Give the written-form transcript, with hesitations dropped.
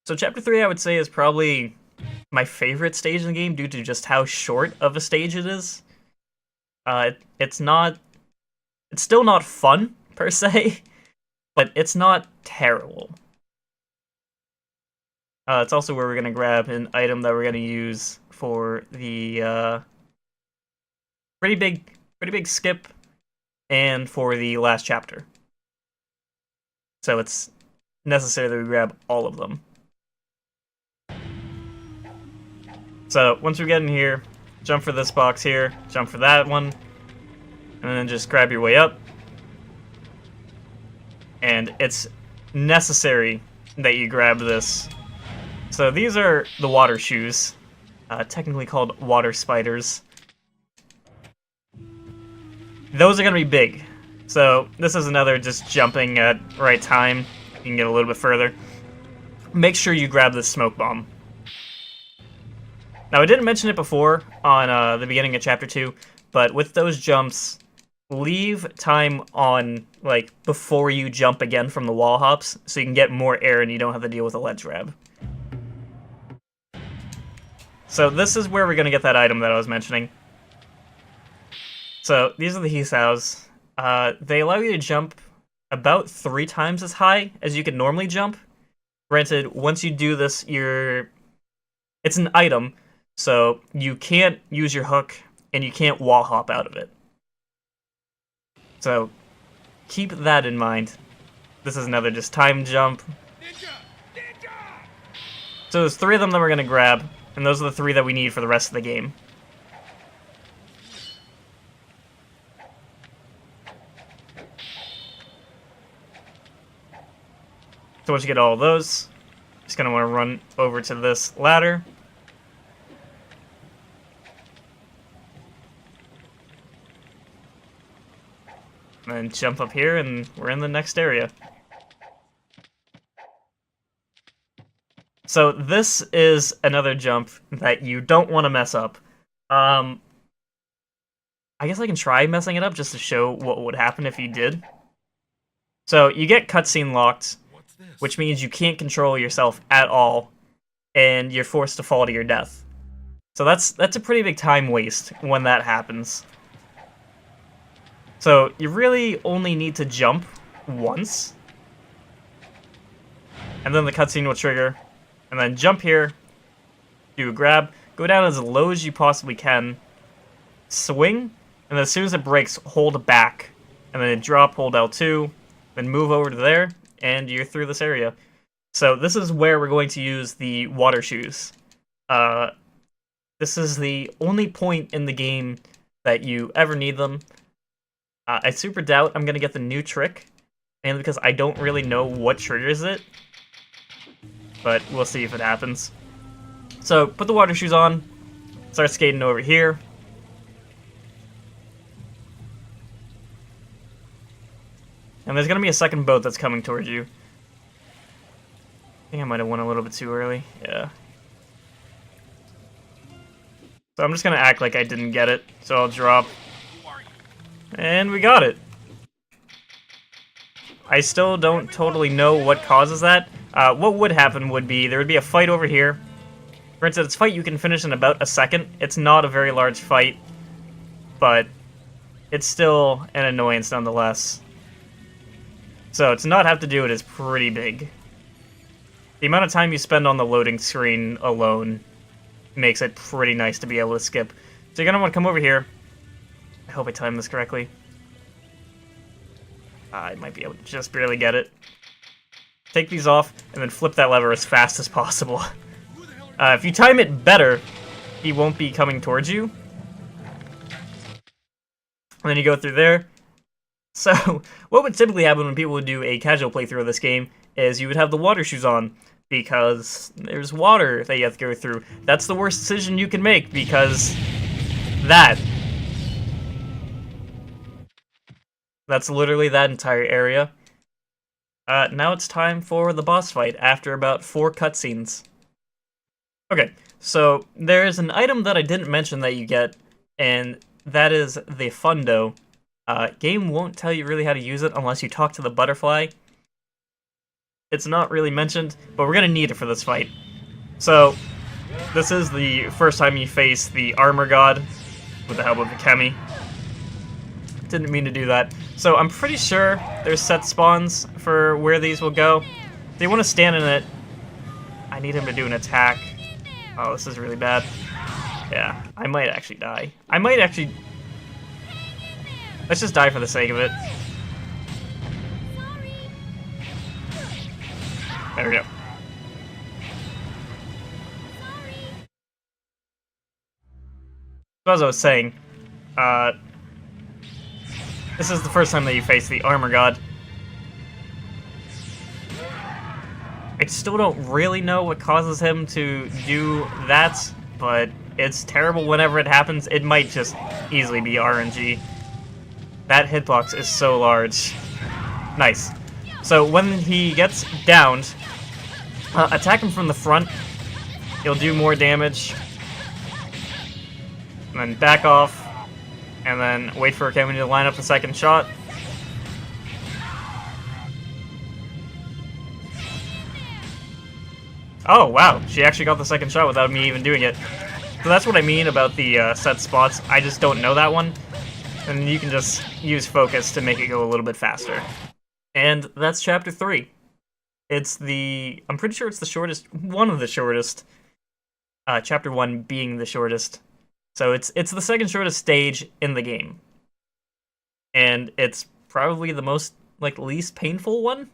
So Chapter 3, I would say, is probably my favorite stage in the game due to just how short of a stage it is. It's not... It's still not fun, per se, but it's not terrible. It's also where we're going to grab an item that we're going to use for the pretty big skip and for the last chapter. So it's necessary that we grab all of them. So once we get in here, jump for this box here, jump for that one, and then just grab your way up. And it's necessary that you grab this. So these are the water shoes, technically called water spiders. Those are going to be big. So this is another just jumping at right time. You can get a little bit further. Make sure you grab this smoke bomb. Now I didn't mention it before on the beginning of Chapter 2, but with those jumps, leave time on, like, before you jump again from the wall hops, so you can get more air and you don't have to deal with a ledge grab. So this is where we're going to get that item that I was mentioning. So these are the Hisaos. They allow you to jump about 3 times as high as you could normally jump. Granted, once you do this, it's an item, so you can't use your hook and you can't wall hop out of it. So keep that in mind. This is another just time jump. So there's 3 of them that we're going to grab, and those are the 3 that we need for the rest of the game. So once you get all of those, just going to want to run over to this ladder. And then jump up here, and we're in the next area. So this is another jump that you don't want to mess up. I guess I can try messing it up just to show what would happen if you did. So you get cutscene locked, which means you can't control yourself at all, and you're forced to fall to your death. So that's a pretty big time waste when that happens. So you really only need to jump once, and then the cutscene will trigger, and then jump here, do a grab, go down as low as you possibly can, swing, and then as soon as it breaks, hold back, and then drop, hold L2, then move over to there, and you're through this area. So this is where we're going to use the water shoes. This is the only point in the game that you ever need them. I super doubt I'm going to get the new trick, mainly because I don't really know what triggers it, but we'll see if it happens. So, put the water shoes on, start skating over here. And there's going to be a second boat that's coming towards you. I think I might have went a little bit too early, yeah. So I'm just going to act like I didn't get it, so I'll drop. And we got it. I still don't totally know what causes that. What would happen would be, there would be a fight over here. For instance, this fight you can finish in about a second. It's not a very large fight, but it's still an annoyance nonetheless. So to not have to do it is pretty big. The amount of time you spend on the loading screen alone makes it pretty nice to be able to skip. So you're going to want to come over here. I hope I timed this correctly. I might be able to just barely get it. Take these off, and then flip that lever as fast as possible. If you time it better, he won't be coming towards you. And then you go through there. So, what would typically happen when people would do a casual playthrough of this game is you would have the water shoes on, because there's water that you have to go through. That's the worst decision you can make, because that's literally that entire area. Now it's time for the boss fight after about 4 cutscenes. Okay, so there's an item that I didn't mention that you get, and that is the Fundo. Game won't tell you really how to use it unless you talk to the butterfly. It's not really mentioned, but we're gonna need it for this fight. So, this is the first time you face the Armor God with the help of Akemi. Didn't mean to do that. So I'm pretty sure there's set spawns for where these will go. If they want to stand in it, I need him to do an attack. Oh, this is really bad. Yeah, I might actually die. I might actually... Let's just die for the sake of it. There we go. So as I was saying, this is the first time that you face the Armor God. I still don't really know what causes him to do that, but it's terrible whenever it happens. It might just easily be RNG. That hitbox is so large. Nice. So when he gets downed, attack him from the front. He'll do more damage. And then back off. And then wait for Akemi to line up the second shot. Oh, wow. She actually got the second shot without me even doing it. So that's what I mean about the set spots. I just don't know that one. And you can just use focus to make it go a little bit faster. And that's chapter 3. It's the... I'm pretty sure it's the shortest... One of the shortest. Chapter 1 being the shortest. So it's the second shortest stage in the game. And it's probably the most, like, least painful one.